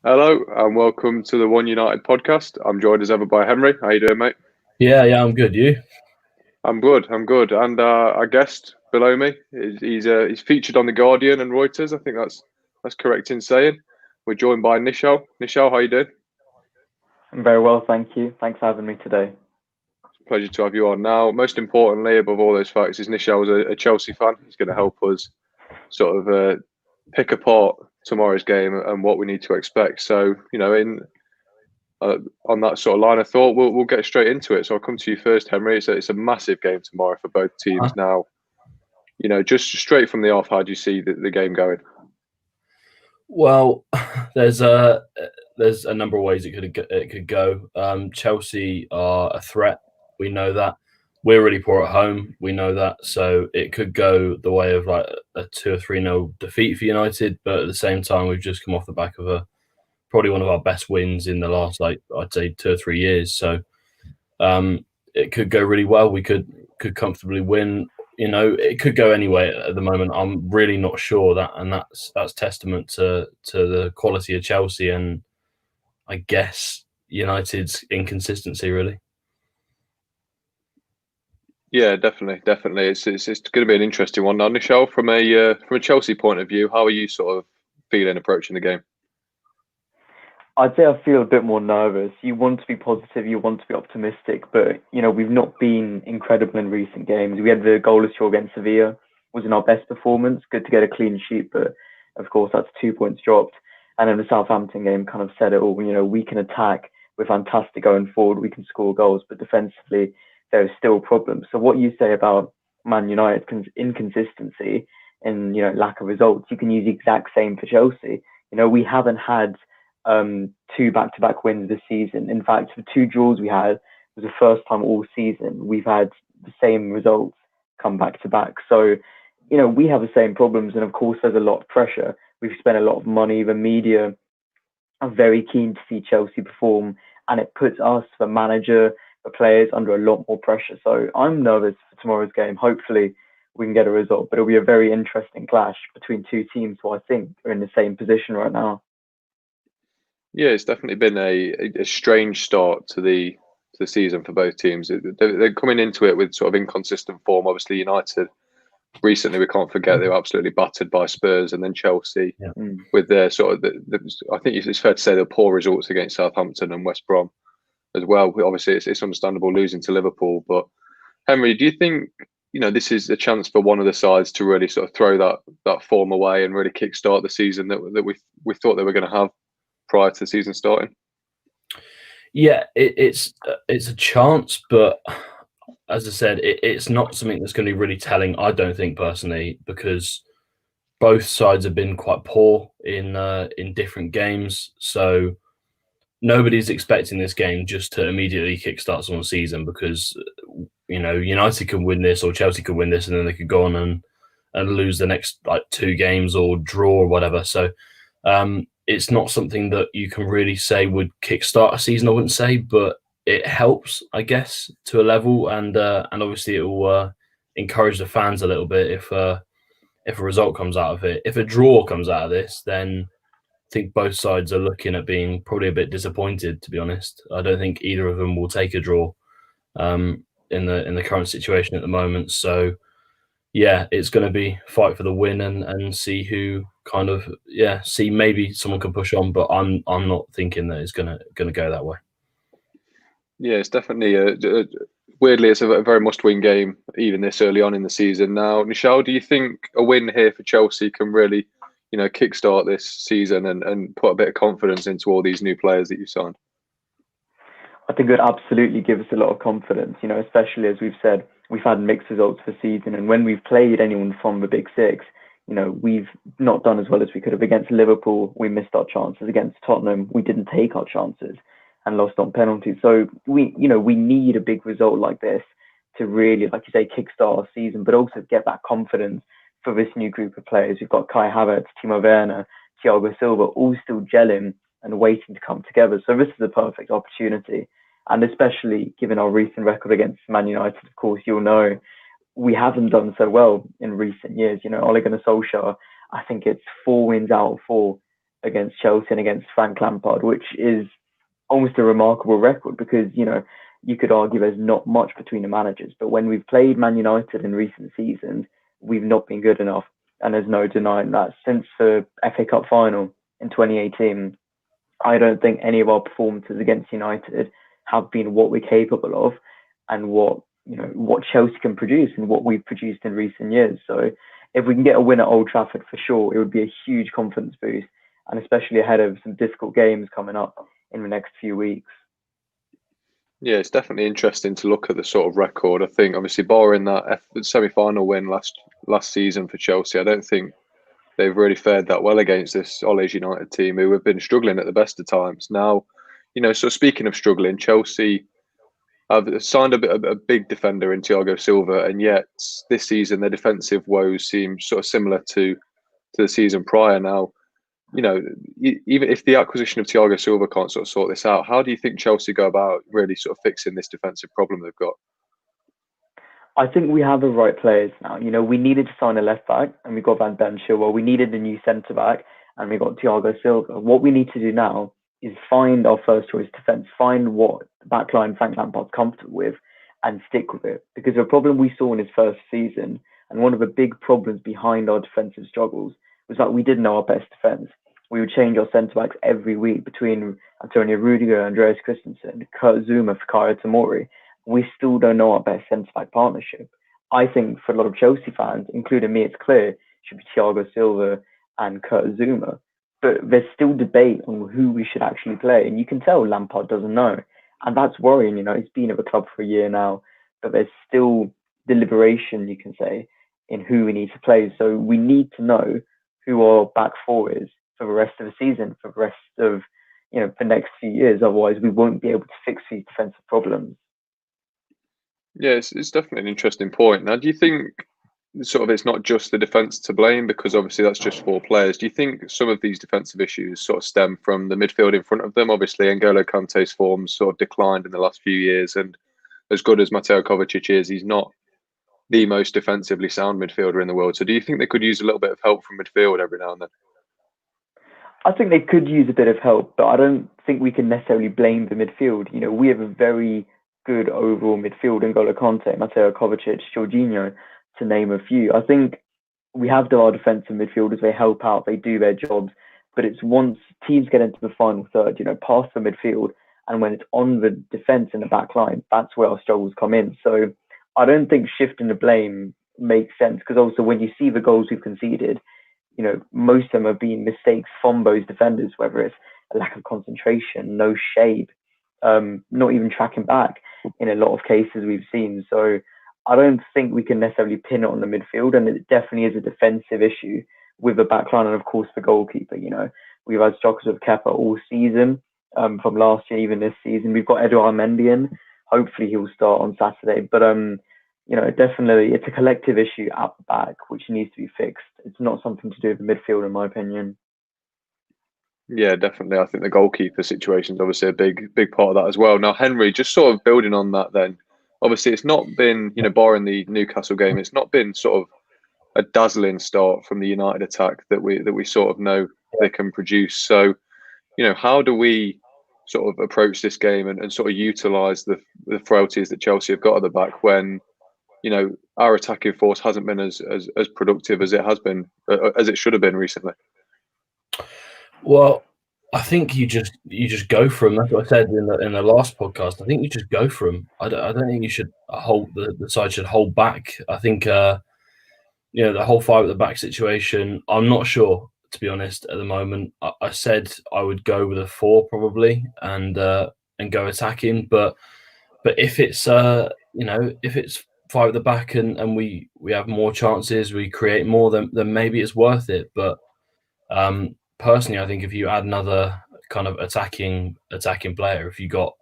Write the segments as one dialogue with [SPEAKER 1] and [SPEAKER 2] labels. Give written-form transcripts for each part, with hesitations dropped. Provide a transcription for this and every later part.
[SPEAKER 1] Hello and welcome to the One United podcast. I'm joined as ever by Henry. How you doing, mate?
[SPEAKER 2] Yeah, I'm good. You?
[SPEAKER 1] I'm good. I'm good. And our guest below me he's featured on the Guardian and Reuters. I think that's correct in saying. We're joined by Nischal. Nischal, how you doing?
[SPEAKER 3] I'm very well, thank you. Thanks for having me today.
[SPEAKER 1] Pleasure to have you on. Now, most importantly, above all those facts, is Nishal's a Chelsea fan. He's going to help us sort of pick apart tomorrow's game and what we need to expect. So, in on that sort of line of thought, we'll get straight into it. So I'll come to you first, Henry. It's a massive game tomorrow for both teams.
[SPEAKER 2] Huh?
[SPEAKER 1] Now, just straight from the off, how do you see the game going?
[SPEAKER 2] Well, there's a number of ways it could go. Chelsea are a threat. We know that. We're really poor at home. We know that. So it could go the way of like a 2 or 3-0 defeat for United. But at the same time, we've just come off the back of probably one of our best wins in the last, like, I'd say 2 or 3 years. So it could go really well. We could comfortably win. It could go anyway at the moment. I'm really not sure and that's testament to the quality of Chelsea and I guess United's inconsistency, really.
[SPEAKER 1] Yeah, definitely. It's going to be an interesting one. Now, Nichelle, from a Chelsea point of view, how are you sort of feeling approaching the game?
[SPEAKER 3] I'd say I feel a bit more nervous. You want to be positive, you want to be optimistic, but we've not been incredible in recent games. We had the goalless draw against Sevilla, wasn't our best performance. Good to get a clean sheet, but of course that's 2 points dropped. And then the Southampton game kind of said it all. We can attack, we're fantastic going forward, we can score goals, but defensively there's still problems. So what you say about Man United's inconsistency and lack of results, you can use the exact same for Chelsea. We haven't had two back-to-back wins this season. In fact, the two draws we had was the first time all season we've had the same results come back to back. So, we have the same problems, and of course, there's a lot of pressure. We've spent a lot of money. The media are very keen to see Chelsea perform, and it puts us, the manager, the players, under a lot more pressure. So, I'm nervous for tomorrow's game. Hopefully, we can get a result, but it'll be a very interesting clash between two teams who I think are in the same position right now.
[SPEAKER 1] Yeah, it's definitely been a strange start to the season for both teams. They're coming into it with sort of inconsistent form. Obviously, United recently, we can't forget they were absolutely battered by Spurs, and then Chelsea
[SPEAKER 2] Yeah.
[SPEAKER 1] with their sort of I think it's fair to say the poor results against Southampton and West Brom as well. Obviously, it's understandable losing to Liverpool, but Henry, do you think this is a chance for one of the sides to really sort of throw that form away and really kickstart the season that we thought they were going to have prior to the season starting?
[SPEAKER 2] Yeah, it's a chance, but as I said, it's not something that's going to be really telling, I don't think, personally, because both sides have been quite poor in different games. So nobody's expecting this game just to immediately kickstart someone's season because United can win this or Chelsea could win this and then they could go on and lose the next like 2 games or draw or whatever. So it's not something that you can really say would kickstart a season, I wouldn't say, but it helps, I guess, to a level, and obviously it will encourage the fans a little bit if a result comes out of it. If a draw comes out of this, then I think both sides are looking at being probably a bit disappointed, to be honest. I don't think either of them will take a draw in the current situation at the moment. So yeah, it's going to be fight for the win and see who kind of see maybe someone can push on, but I'm not thinking that it's gonna go that way.
[SPEAKER 1] Yeah, it's definitely weirdly it's a very must-win game even this early on in the season. Now, Nichelle, do you think a win here for Chelsea can really kickstart this season and put a bit of confidence into all these new players that you signed?
[SPEAKER 3] I think it would absolutely give us a lot of confidence, especially as we've said, we've had mixed results for season. And when we've played anyone from the Big Six, we've not done as well as we could have. Against Liverpool, we missed our chances. Against Tottenham, we didn't take our chances and lost on penalties. So we need a big result like this to really, like you say, kickstart our season, but also get that confidence for this new group of players. We've got Kai Havertz, Timo Werner, Thiago Silva, all still gelling and waiting to come together. So this is a perfect opportunity. And especially given our recent record against Man United, of course, you'll know we haven't done so well in recent years. Ole Gunnar Solskjaer, I think it's 4 wins out of 4 against Chelsea and against Frank Lampard, which is almost a remarkable record because, you could argue there's not much between the managers. But when we've played Man United in recent seasons, we've not been good enough. And there's no denying that. Since the FA Cup final in 2018, I don't think any of our performances against United have been what we're capable of and what Chelsea can produce and what we've produced in recent years. So if we can get a win at Old Trafford for sure, it would be a huge confidence boost, and especially ahead of some difficult games coming up in the next few weeks.
[SPEAKER 1] Yeah, it's definitely interesting to look at the sort of record. I think, obviously, barring that semi-final win last season for Chelsea, I don't think they've really fared that well against this Ole's United team, who have been struggling at the best of times. Now, so speaking of struggling, Chelsea have signed a big defender in Thiago Silva, and yet this season their defensive woes seem sort of similar to the season prior. Now, even if the acquisition of Thiago Silva can't sort this out, how do you think Chelsea go about really sort of fixing this defensive problem they've got?
[SPEAKER 3] I think we have the right players now. We needed to sign a left back, and we got Van Den Chilwell. We needed a new centre back, and we got Thiago Silva. What we need to do now is find our first choice defence, find what backline Frank Lampard's comfortable with, and stick with it. Because the problem we saw in his first season, and one of the big problems behind our defensive struggles, was that we didn't know our best defence. We would change our centre backs every week between Antonio Rudiger, Andreas Christensen, Kurt Zouma, Fikayo Tomori. We still don't know our best centre-back partnership. I think for a lot of Chelsea fans, including me, it's clear it should be Thiago Silva and Kurt Zouma. But there's still debate on who we should actually play. And you can tell Lampard doesn't know. And that's worrying. He's been at the club for a year now. But there's still deliberation, you can say, in who we need to play. So we need to know who our back four is for the rest of the season, for the rest of, the next few years. Otherwise, we won't be able to fix these defensive problems.
[SPEAKER 1] Yeah, it's definitely an interesting point. Now, do you think sort of it's not just the defence to blame, because obviously that's just 4 players? Do you think some of these defensive issues sort of stem from the midfield in front of them? Obviously, N'Golo Kante's form sort of declined in the last few years, and as good as Mateo Kovacic is, he's not the most defensively sound midfielder in the world. So do you think they could use a little bit of help from midfield every now and then?
[SPEAKER 3] I think they could use a bit of help, but I don't think we can necessarily blame the midfield. We have a very good overall midfield: N'Golo Kante, Mateo Kovacic, Jorginho, to name a few. I think we have our defensive midfielders. They help out, they do their jobs, but it's once teams get into the final third, past the midfield, and when it's on the defence in the back line, that's where our struggles come in. So I don't think shifting the blame makes sense, because also when you see the goals we've conceded, most of them have been mistakes from those defenders, whether it's a lack of concentration, no shape, not even tracking back in a lot of cases we've seen. So I don't think we can necessarily pin it on the midfield, and it definitely is a defensive issue with the backline and of course the goalkeeper. We've had struggles with Kepa all season, from last year, even this season. We've got Edouard Mendy in. Hopefully he'll start on Saturday, but definitely it's a collective issue at the back which needs to be fixed. It's not something to do with the midfield, in my opinion.
[SPEAKER 1] Yeah, definitely. I think the goalkeeper situation is obviously a big part of that as well. Now, Henry, just sort of building on that then, obviously it's not been, barring the Newcastle game, it's not been sort of a dazzling start from the United attack that we sort of know they can produce. So, how do we sort of approach this game and sort of utilise the frailties that Chelsea have got at the back when, our attacking force hasn't been as productive as it has been, as it should have been recently?
[SPEAKER 2] Well, I think you just go for them. That's what I said in the last podcast. I think you just go for them. I don't think you should hold the side should hold back. I think the whole 5 at the back situation, I'm not sure, to be honest, at the moment. I said I would go with a 4 probably and go attacking, but if it's if it's 5 at the back and we have more chances, we create more, then maybe it's worth it. But personally, I think if you add another kind of attacking player, if you got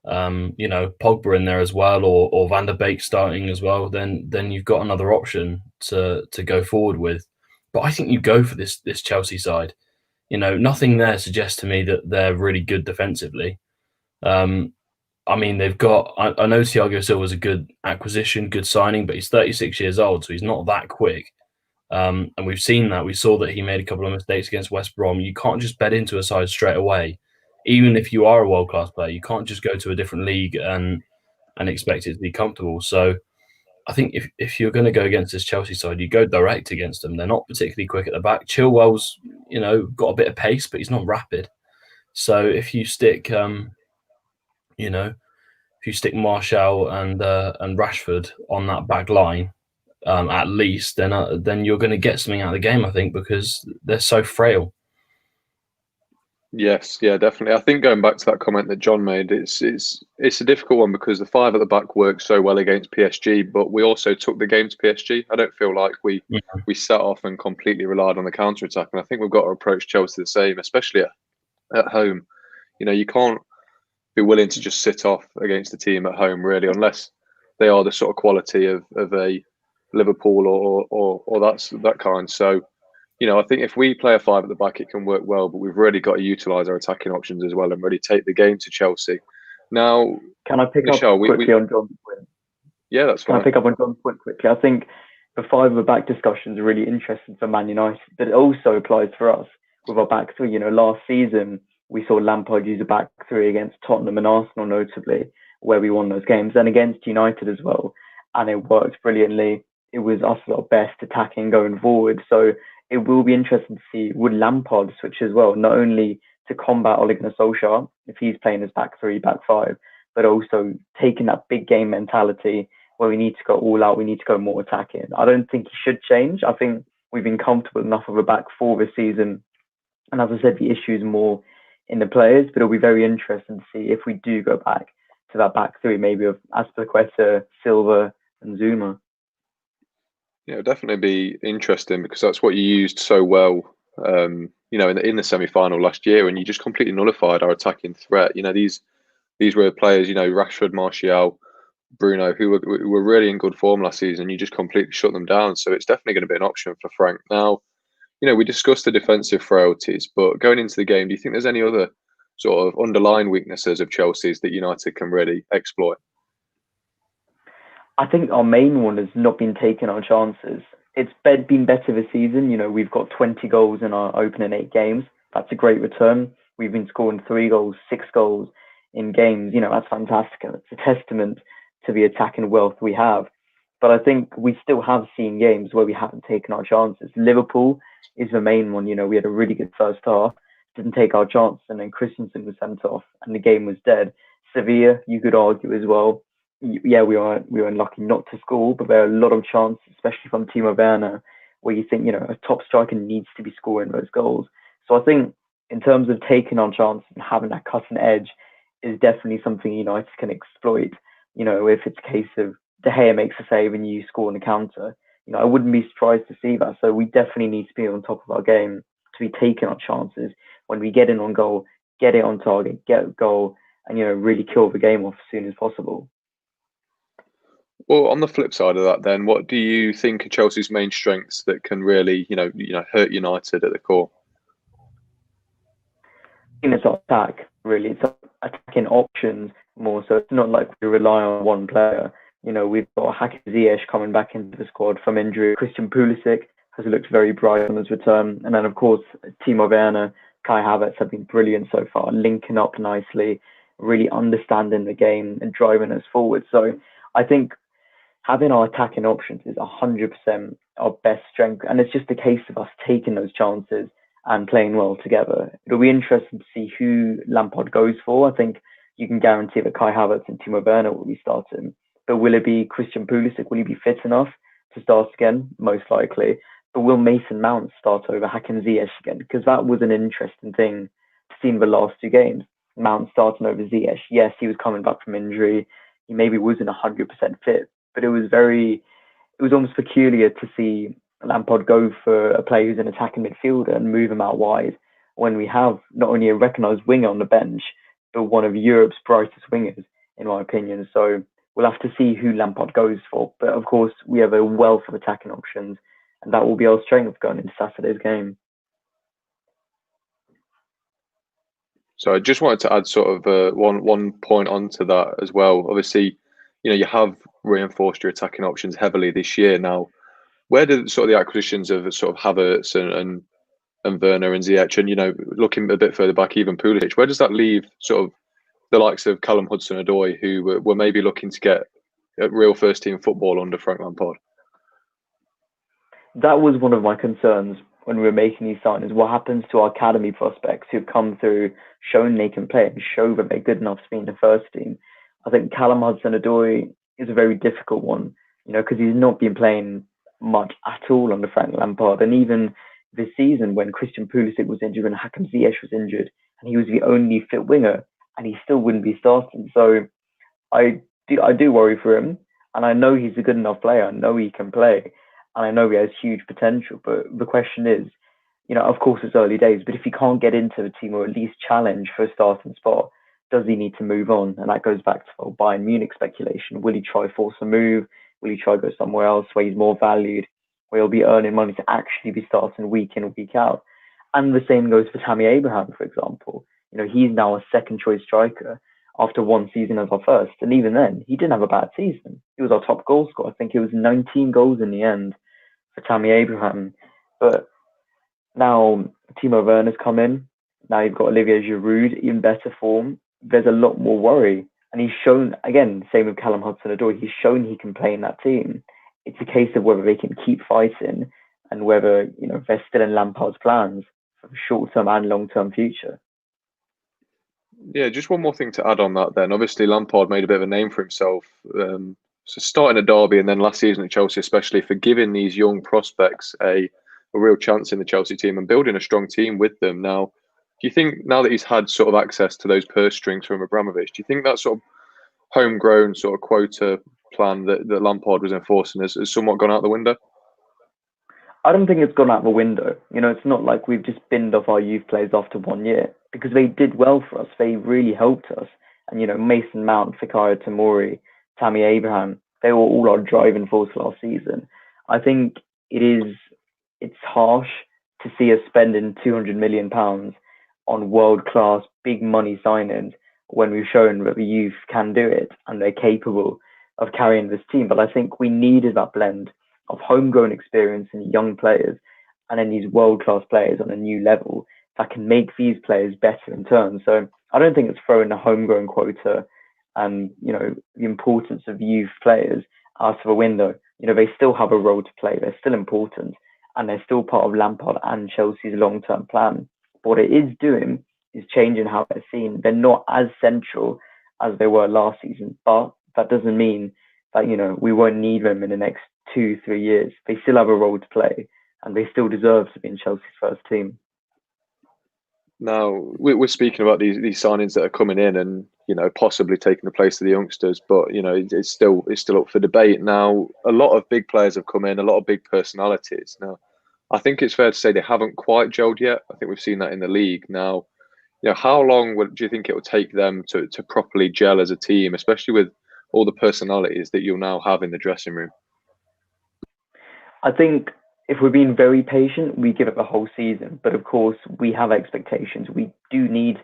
[SPEAKER 2] Pogba in there as well, or Van der Beek starting as well, then you've got another option to go forward with. But I think you go for this Chelsea side. Nothing there suggests to me that they're really good defensively. I mean, they've got. I know Thiago Silva was a good acquisition, good signing, but he's 36 years old, so he's not that quick. And we've seen that. We saw that he made a couple of mistakes against West Brom. You can't just bet into a side straight away. Even if you are a world-class player, you can't just go to a different league and expect it to be comfortable. So I think if you're going to go against this Chelsea side, you go direct against them. They're not particularly quick at the back. Chilwell's, got a bit of pace, but he's not rapid. So if you stick, Martial and Rashford on that back line, at least, then you're going to get something out of the game, I think, because they're so frail.
[SPEAKER 1] Yes, yeah, definitely. I think going back to that comment that John made, it's a difficult one because the five at the back worked so well against PSG, but we also took the game to PSG. I don't feel like we sat off and completely relied on the counter attack, and I think we've got to approach Chelsea the same, especially at home. You can't be willing to just sit off against the team at home, really, unless they are the sort of quality of a Liverpool or that kind. So, I think if we play a five at the back, it can work well, but we've really got to utilise our attacking options as well and really take the game to Chelsea. Now,
[SPEAKER 3] can I pick
[SPEAKER 1] Nischal,
[SPEAKER 3] up quickly on John's point?
[SPEAKER 1] Yeah, that's fine.
[SPEAKER 3] Can I pick up on John's point quickly? I think the five at the back discussion is really interesting for Man United, but it also applies for us with our back three. Last season, we saw Lampard use a back three against Tottenham and Arsenal, notably, where we won those games, and against United as well. And it worked brilliantly. It was us at our best attacking going forward. So it will be interesting to see, would Lampard switch as well, not only to combat Ole Gunnar Solskjaer, if he's playing his back three, back five, but also taking that big game mentality where we need to go all out, we need to go more attacking. I don't think he should change. I think we've been comfortable enough of a back four this season. And as I said, the issue is more in the players, but it'll be very interesting to see if we do go back to that back three, maybe of Azpilicueta, Silva, and Zuma.
[SPEAKER 1] Yeah, it'll definitely be interesting because that's what you used so well, in the semi-final last year, and you just completely nullified our attacking threat. These were players, Rashford, Martial, Bruno, who were really in good form last season. You just completely shut them down. So it's definitely going to be an option for Frank. Now, we discussed the defensive frailties, but going into the game, do you think there's any other sort of underlying weaknesses of Chelsea's that United can really exploit?
[SPEAKER 3] I think our main one has not been taking our chances. It's been better this season. We've got 20 goals in our opening 8 games. That's a great return. We've been scoring 3 goals, 6 goals in games. That's fantastic. It's a testament to the attacking wealth we have. But I think we still have seen games where we haven't taken our chances. Liverpool is the main one. We had a really good first half, didn't take our chance, and then Christensen was sent off, and the game was dead. Sevilla, you could argue as well. Yeah, we were unlucky not to score, but there are a lot of chances, especially from Timo Werner, where you think a top striker needs to be scoring those goals. So I think in terms of taking on chances and having that cutting edge is definitely something United can exploit. If it's a case of De Gea makes a save and you score on the counter, I wouldn't be surprised to see that. So we definitely need to be on top of our game to be taking our chances when we get in on goal, get it on target, get a goal, and really kill the game off as soon as possible.
[SPEAKER 1] Well, on the flip side of that, then, what do you think are Chelsea's main strengths that can really, hurt United at the core?
[SPEAKER 3] I think it's our attack, really. It's attacking options more. So it's not like we rely on one player. We've got Hakim Ziyech coming back into the squad from injury. Christian Pulisic has looked very bright on his return. And then, of course, Timo Werner, Kai Havertz have been brilliant so far, linking up nicely, really understanding the game and driving us forward. So I think having our attacking options is 100% our best strength. And it's just a case of us taking those chances and playing well together. It'll be interesting to see who Lampard goes for. I think you can guarantee that Kai Havertz and Timo Werner will be starting. But will it be Christian Pulisic? Will he be fit enough to start again? Most likely. But will Mason Mount start over Hakim Ziyech again? Because that was an interesting thing to see in the last 2 games. Mount starting over Ziyech. Yes, he was coming back from injury. He maybe wasn't 100% fit. But it was almost peculiar to see Lampard go for a player who's an attacking midfielder and move him out wide when we have not only a recognised winger on the bench, but one of Europe's brightest wingers, in my opinion. So we'll have to see who Lampard goes for. But of course, we have a wealth of attacking options, and that will be our strength going into Saturday's game.
[SPEAKER 1] So I just wanted to add sort of one point onto that as well. Obviously, you have reinforced your attacking options heavily this year. Now, where do sort of the acquisitions of sort of Havertz and Werner and Ziyech, and looking a bit further back, even Pulisic, where does that leave sort of the likes of Callum Hudson-Odoi, who were maybe looking to get real first team football under Frank Lampard?
[SPEAKER 3] That was one of my concerns when we were making these signings. What happens to our academy prospects who've come through, shown they can play, and show that they're good enough to be in the first team? I think Callum Hudson-Odoi is a very difficult one, because he's not been playing much at all under Frank Lampard. And even this season, when Christian Pulisic was injured, when Hakim Ziyech was injured, and he was the only fit winger, and he still wouldn't be starting. So I do worry for him, and I know he's a good enough player. I know he can play, and I know he has huge potential. But the question is, of course it's early days, but if he can't get into the team or at least challenge for a starting spot, does he need to move on? And that goes back to Bayern Munich speculation. Will he try force a move? Will he try go somewhere else where he's more valued, where he'll be earning money to actually be starting week in, week out? And the same goes for Tammy Abraham, for example. He's now a second choice striker after one season as our first. And even then, he didn't have a bad season. He was our top goal scorer. I think it was 19 goals in the end for Tammy Abraham. But now Timo Werner's come in. Now you've got Olivier Giroud in better form. There's a lot more worry. And he's shown, again, same with Callum Hudson-Odoi, he's shown he can play in that team. It's a case of whether they can keep fighting and whether, they're still in Lampard's plans for the short-term and long-term future.
[SPEAKER 1] Yeah, just one more thing to add on that then. Obviously, Lampard made a bit of a name for himself. So starting a derby and then last season at Chelsea especially, for giving these young prospects a real chance in the Chelsea team and building a strong team with them. Now, do you think now that he's had sort of access to those purse strings from Abramovich, do you think that sort of homegrown sort of quota plan that Lampard was enforcing has somewhat gone out the window?
[SPEAKER 3] I don't think it's gone out the window. It's not like we've just binned off our youth players after 1 year, because they did well for us. They really helped us. And, Mason Mount, Fikayo Tomori, Tammy Abraham, they were all our driving force last season. I think it's harsh to see us spending £200 million on world-class, big money signings when we've shown that the youth can do it and they're capable of carrying this team. But I think we needed that blend of homegrown experience and young players, and then these world-class players on a new level that can make these players better in turn. So I don't think it's throwing the homegrown quota and, the importance of youth players out of a window. They still have a role to play. They're still important, and they're still part of Lampard and Chelsea's long-term plan. But what it is doing is changing how they're seen. They're not as central as they were last season, but that doesn't mean that, we won't need them in the next 2-3 years. They still have a role to play, and they still deserve to be in Chelsea's first team.
[SPEAKER 1] Now, we're speaking about these signings that are coming in and, possibly taking the place of the youngsters, but, it's still up for debate. Now, a lot of big players have come in, a lot of big personalities. Now, I think it's fair to say they haven't quite gelled yet. I think we've seen that in the league. Now, how long do you think it will take them to properly gel as a team, especially with all the personalities that you'll now have in the dressing room?
[SPEAKER 3] I think if we're being very patient, we give it the whole season. But of course, we have expectations. We do need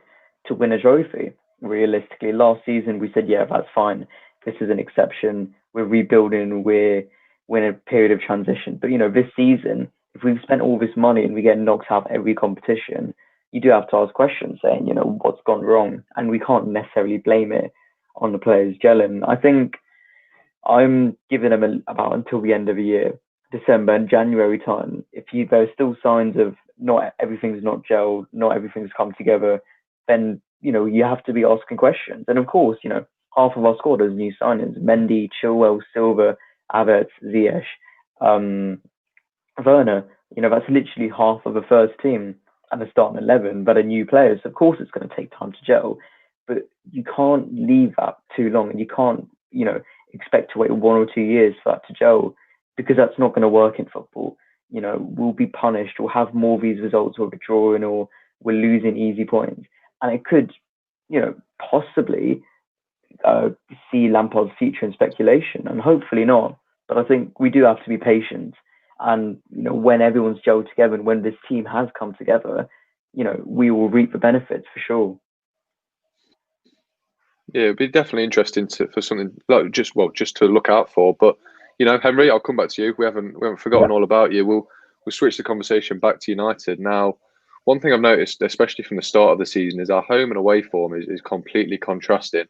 [SPEAKER 3] to win a trophy. Realistically, last season we said, yeah, that's fine. This is an exception. We're rebuilding. We're in a period of transition. But this season, if we've spent all this money and we get knocked out of every competition, you do have to ask questions saying, what's gone wrong? And we can't necessarily blame it on the players gelling. I think I'm giving them about until the end of the year, December and January time. If there's still signs of not everything's not gelled, not everything's come together, then you have to be asking questions. And of course, half of our squad is new signings: Mendy, Chilwell, Silva, Havertz, Ziyech, Werner. That's literally half of the first team and the starting 11 that are new players. Of course, it's going to take time to gel, but you can't leave that too long, and you can't expect to wait 1 or 2 years for that to gel, because that's not going to work in football. We'll be punished. We'll have more of these results where we're drawing or we're losing easy points. And it could, possibly see Lampard's future in speculation, and hopefully not. But I think we do have to be patient. And, when everyone's gelled together and when this team has come together, we will reap the benefits for sure.
[SPEAKER 1] Yeah, it'd be definitely interesting for something like just to look out for. But Henry, I'll come back to you. We haven't forgotten all about you. We'll switch the conversation back to United now. One thing I've noticed, especially from the start of the season, is our home and away form is completely contrasting,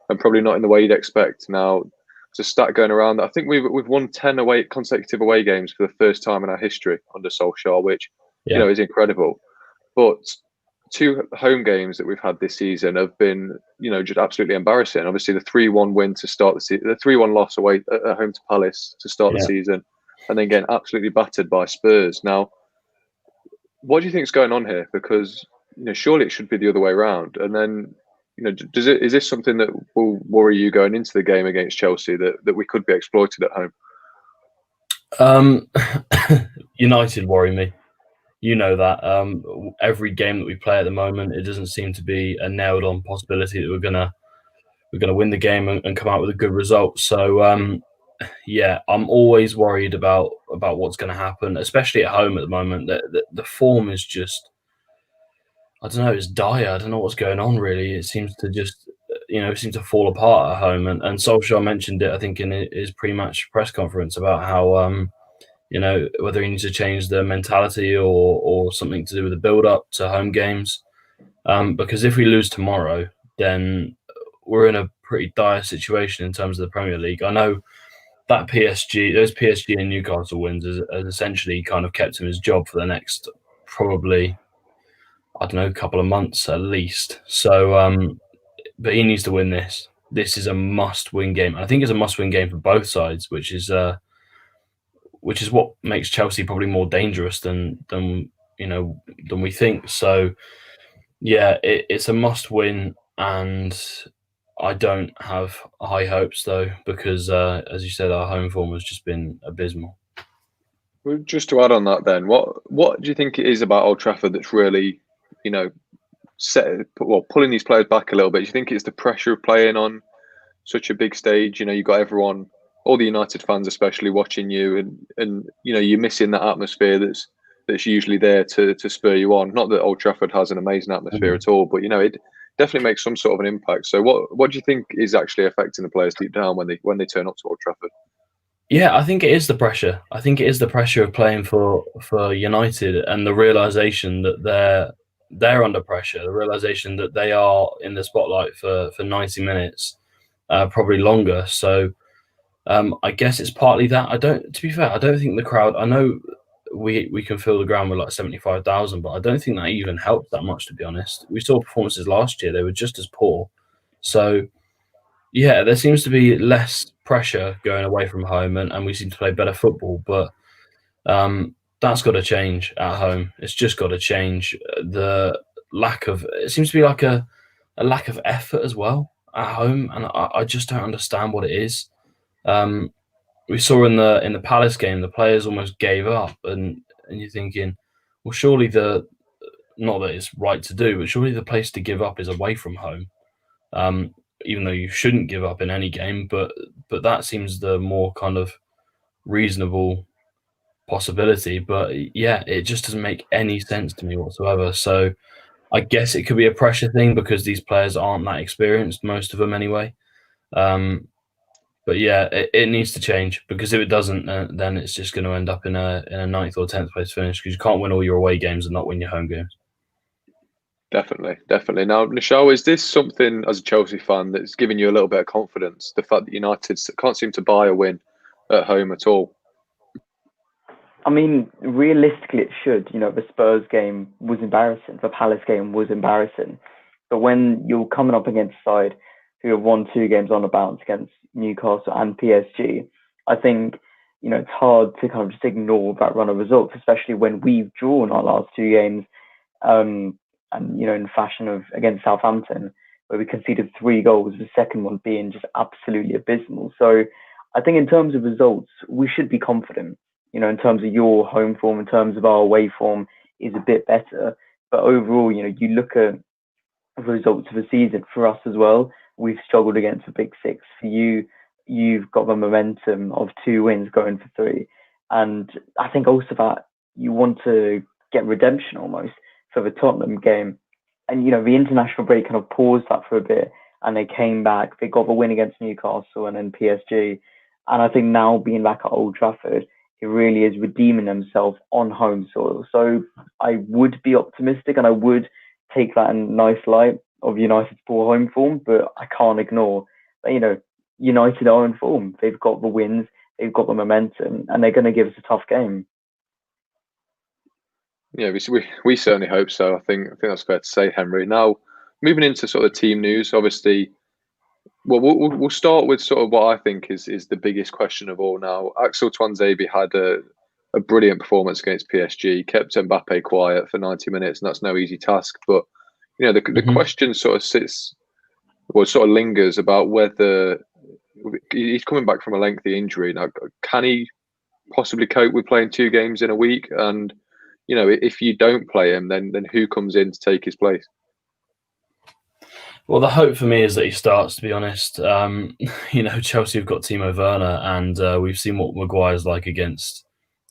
[SPEAKER 1] and probably not in the way you'd expect. Now, there's a stat going around that I think we've won 10 consecutive away games for the first time in our history under Solskjaer, which is incredible. But 2 home games that we've had this season have been, just absolutely embarrassing. Obviously, the 3-1 win to start the season, the 3-1 loss away at home to Palace to start the season, and then getting absolutely battered by Spurs. Now, what do you think is going on here? Because surely it should be the other way around. And then, is this something that will worry you going into the game against Chelsea that we could be exploited at
[SPEAKER 2] home? United worry me. You know that every game that we play at the moment, it doesn't seem to be a nailed-on possibility that we're gonna win the game and come out with a good result. So I'm always worried about what's going to happen, especially at home at the moment. The form is just, I don't know, it's dire. I don't know what's going on really. It seems to just fall apart at home. And Solskjaer mentioned it, I think, in his pre-match press conference about how whether he needs to change the mentality or something to do with the build-up to home games. Because if we lose tomorrow, then we're in a pretty dire situation in terms of the Premier League. I know that those PSG and Newcastle wins has essentially kind of kept him his job for the next probably, I don't know, couple of months at least. So, but he needs to win this. This is a must-win game. I think it's a must-win game for both sides, which is what makes Chelsea probably more dangerous than we think. So, it's a must-win, and I don't have high hopes though, because as you said, our home form has just been abysmal.
[SPEAKER 1] Well, just to add on that, then, what do you think it is about Old Trafford that's really, pulling these players back a little bit? Do you think it's the pressure of playing on such a big stage? You've got everyone, all the United fans especially, watching you, and you're missing that atmosphere that's usually there to spur you on. Not that Old Trafford has an amazing atmosphere at all, but it definitely makes some sort of an impact. So what do you think is actually affecting the players deep down when they turn up to Old Trafford?
[SPEAKER 2] Yeah, I think it is the pressure. I think it is the pressure of playing for United, and the realization that they're under pressure, the realization that they are in the spotlight for 90 minutes, probably longer. So I guess it's partly that. To be fair, I don't think the crowd, I know we can fill the ground with like 75,000, but I don't think that even helped that much, to be honest. We saw performances last year, they were just as poor. So yeah, there seems to be less pressure going away from home, and we seem to play better football, but that's got to change at home. It's just got to change. It seems to be like a lack of effort as well at home, and I just don't understand what it is. We saw in the Palace game, the players almost gave up, and you're thinking, well, surely not that it's right to do, but surely the place to give up is away from home. Even though you shouldn't give up in any game, but that seems the more kind of reasonable possibility. But yeah, it just doesn't make any sense to me whatsoever. So I guess it could be a pressure thing because these players aren't that experienced, most of them anyway. But yeah, it needs to change, because if it doesn't, then it's just going to end up in a 9th or 10th place finish, because you can't win all your away games and not win your home games.
[SPEAKER 1] Definitely. Now, Nischal, is this something as a Chelsea fan that's giving you a little bit of confidence? The fact that United can't seem to buy a win at home at all.
[SPEAKER 3] I mean, realistically, it should. The Spurs game was embarrassing. The Palace game was embarrassing. But when you're coming up against a side who have won 2 games on a bounce against Newcastle and PSG, I think it's hard to kind of just ignore that run of results, especially when we've drawn our last 2 games. And in fashion of against Southampton, where we conceded 3 goals, the second one being just absolutely abysmal. So I think in terms of results, we should be confident. In terms of your home form, in terms of our away form is a bit better. But overall, you look at the results of the season for us as well. We've struggled against the big 6. For you, you've got the momentum of 2 wins going for 3. And I think also that you want to get redemption almost for the Tottenham game. And, the international break kind of paused that for a bit, and they came back. They got the win against Newcastle and then PSG. And I think now being back at Old Trafford, it really is redeeming themselves on home soil. So I would be optimistic, and I would take that in nice light of United's poor home form, but I can't ignore that, United are in form. They've got the wins, they've got the momentum, and they're going to give us a tough game.
[SPEAKER 1] Yeah, we certainly hope so. I think that's fair to say, Henry. Now, moving into sort of the team news, obviously, well, we'll start with sort of what I think is the biggest question of all. Now, Axel Tuanzebe had a brilliant performance against PSG, kept Mbappe quiet for 90 minutes, and that's no easy task. But the question sort of lingers about whether he's coming back from a lengthy injury. Now, can he possibly cope with playing 2 games in a week? And if you don't play him, then who comes in to take his place?
[SPEAKER 2] Well, the hope for me is that he starts, to be honest. Chelsea have got Timo Werner, and we've seen what Maguire's like against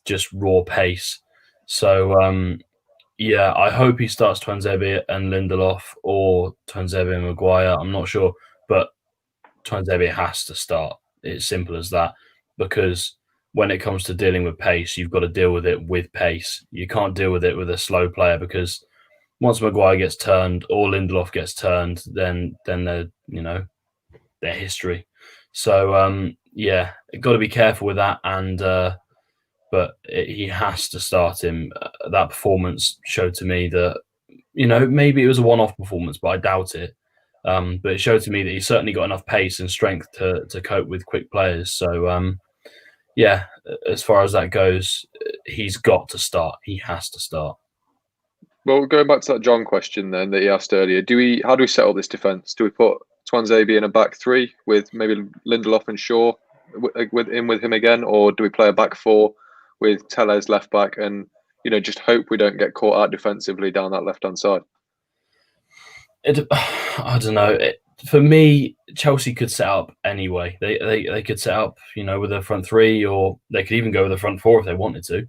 [SPEAKER 2] just raw pace. So, I hope he starts Tuanzebe and Lindelof, or Tuanzebe and Maguire. I'm not sure, but Tuanzebe has to start. It's simple as that, because when it comes to dealing with pace, you've got to deal with it with pace. You can't deal with it with a slow player, because once Maguire gets turned or Lindelof gets turned, then they're history. So got to be careful with that. And but he has to start him. That performance showed to me that maybe it was a one-off performance, but I doubt it. But it showed to me that he's certainly got enough pace and strength to cope with quick players. So as far as that goes, he's got to start. He has to start.
[SPEAKER 1] Well, going back to that John question then that he asked earlier, how do we set up this defence? Do we put Tuanzebe in a back 3 with maybe Lindelof and Shaw with him again, or do we play a back 4 with Telles left back and just hope we don't get caught out defensively down that left hand side?
[SPEAKER 2] I don't know. For me, Chelsea could set up anyway. They could set up with a front 3, or they could even go with a front 4 if they wanted to.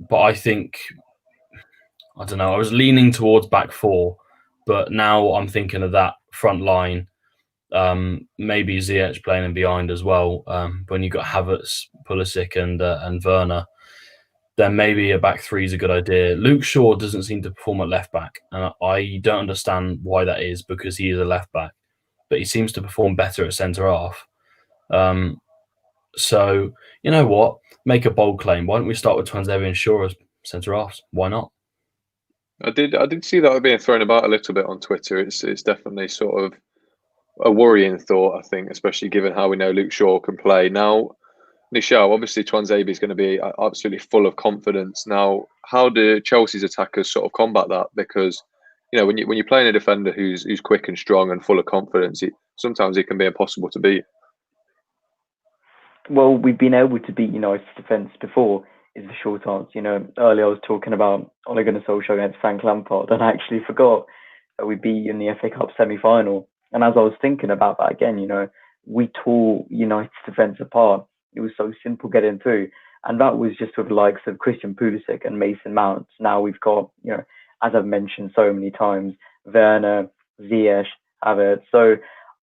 [SPEAKER 2] But I think, I don't know, I was leaning towards back 4, but now I'm thinking of that front line. Maybe Ziyech playing in behind as well. When you've got Havertz, Pulisic and Werner, then maybe a back 3 is a good idea. Luke Shaw doesn't seem to perform at left back, and I don't understand why that is, because he is a left back, but he seems to perform better at centre half. So you know what? Make a bold claim. Why don't we start with Tuanzebe and Shaw as centre halves? Why not?
[SPEAKER 1] I did see that being thrown about a little bit on Twitter. It's definitely sort of a worrying thought, I think, especially given how we know Luke Shaw can play. Now, Nischal, obviously Tuanzebe is going to be absolutely full of confidence. Now, how do Chelsea's attackers sort of combat that? Because when you're playing a defender who's quick and strong and full of confidence, sometimes it can be impossible to beat.
[SPEAKER 3] Well, we've been able to beat United's defence before, is the short answer. Earlier I was talking about Ole Gunnar Solskjaer against Frank Lampard, and I actually forgot that we beat in the FA Cup semi-final. And as I was thinking about that again, we tore United's defence apart. It was so simple getting through. And that was just with the likes of Christian Pulisic and Mason Mount. Now we've got, as I've mentioned so many times, Werner, Ziyech, Havertz. So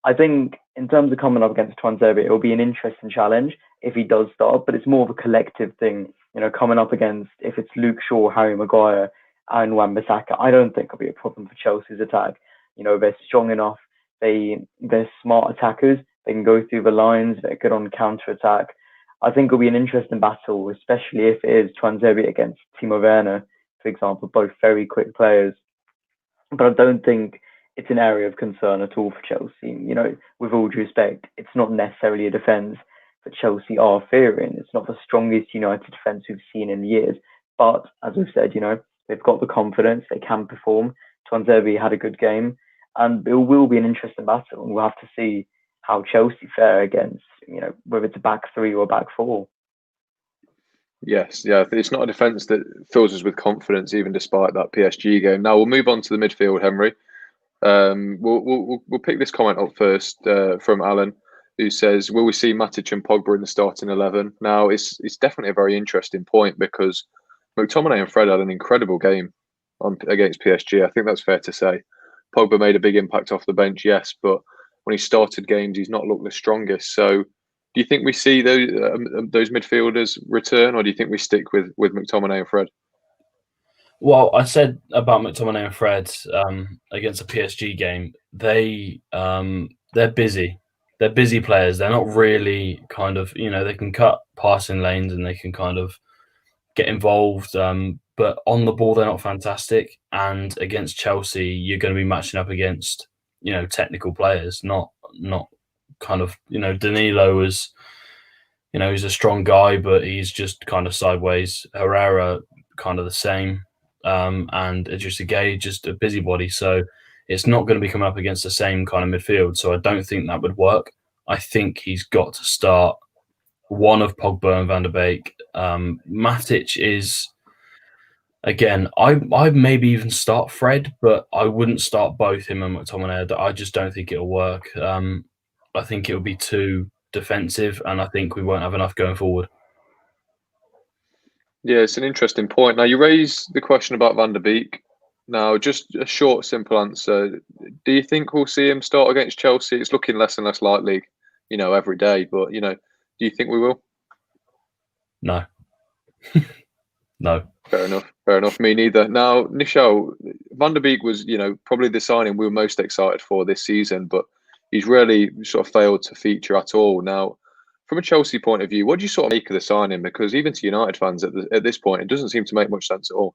[SPEAKER 3] I think in terms of coming up against Tuanzebe, it will be an interesting challenge if he does start, but it's more of a collective thing, coming up against, if it's Luke Shaw, Harry Maguire, and Wan-Bissaka, I don't think it'll be a problem for Chelsea's attack. They're strong enough. They're smart attackers. They can go through the lines. They're good on counter-attack. I think it'll be an interesting battle, especially if it is Tuanzebe against Timo Werner, for example, both very quick players. But I don't think it's an area of concern at all for Chelsea. With all due respect, it's not necessarily a defence that Chelsea are fearing. It's not the strongest United defence we've seen in years. But as we've said, they've got the confidence. They can perform. Tuanzebe had a good game. And it will be an interesting battle. And we'll have to see how Chelsea fare against, whether it's a back 3 or a back 4.
[SPEAKER 1] Yes, yeah, it's not a defence that fills us with confidence, even despite that PSG game. Now we'll move on to the midfield, Henry. We'll pick this comment up first from Alan, who says, "Will we see Matic and Pogba in the starting 11?" Now it's definitely a very interesting point, because McTominay and Fred had an incredible game against PSG. I think that's fair to say. Pogba made a big impact off the bench, yes, but when he started games, he's not looked the strongest. So, do you think we see those midfielders return, or do you think we stick with McTominay and Fred?
[SPEAKER 2] Well, I said about McTominay and Fred against a PSG game. They're busy. They're busy players. They're not really kind of, they can cut passing lanes and they can kind of get involved. But on the ball, they're not fantastic. And against Chelsea, you're going to be matching up against, technical players, not kind of, Danilo was, he's a strong guy, but he's just kind of sideways. Herrera, kind of the same. And Idrissa Gueye, just a busybody. So it's not going to be coming up against the same kind of midfield. So I don't think that would work. I think he's got to start one of Pogba and Van der Beek. Matic is, again, I maybe even start Fred, but I wouldn't start both him and McTominay. I just don't think it'll work. I think it'll be too defensive, and I think we won't have enough going forward.
[SPEAKER 1] Yeah, it's an interesting point. Now, you raised the question about Van der Beek. Now, just a short, simple answer. Do you think we'll see him start against Chelsea? It's looking less and less likely, every day. But, do you think we will?
[SPEAKER 2] No. No.
[SPEAKER 1] Fair enough. Me neither. Now, Nischal, Van der Beek was, probably the signing we were most excited for this season, but he's really sort of failed to feature at all. Now, from a Chelsea point of view, what do you sort of make of the signing? Because even to United fans at this point, it doesn't seem to make much sense at all.